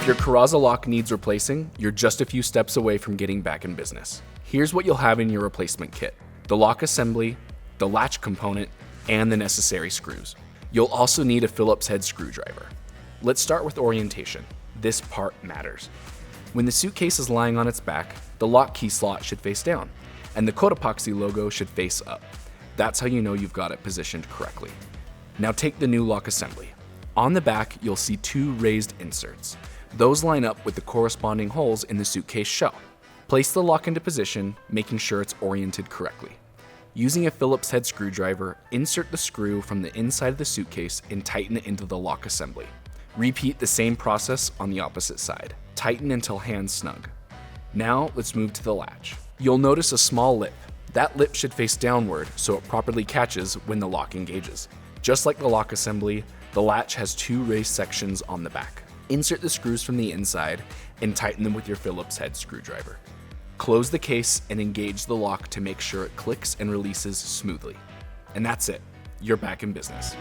If your Coraza lock needs replacing, you're just a few steps away from getting back in business. Here's what you'll have in your replacement kit: the lock assembly, the latch component, and the necessary screws. You'll also need a Phillips head screwdriver. Let's start with orientation. This part matters. When the suitcase is lying on its back, the lock key slot should face down, and the Coraza logo should face up. That's how you know you've got it positioned correctly. Now take the new lock assembly. On the back, you'll see two raised inserts. Those line up with the corresponding holes in the suitcase shell. Place the lock into position, making sure it's oriented correctly. Using a Phillips head screwdriver, insert the screw from the inside of the suitcase and tighten it into the lock assembly. Repeat the same process on the opposite side. Tighten until hands snug. Now let's move to the latch. You'll notice a small lip. That lip should face downward so it properly catches when the lock engages. Just like the lock assembly, the latch has two raised sections on the back. Insert the screws from the inside and tighten them with your Phillips head screwdriver. Close the case and engage the lock to make sure it clicks and releases smoothly. And that's it. You're back in business.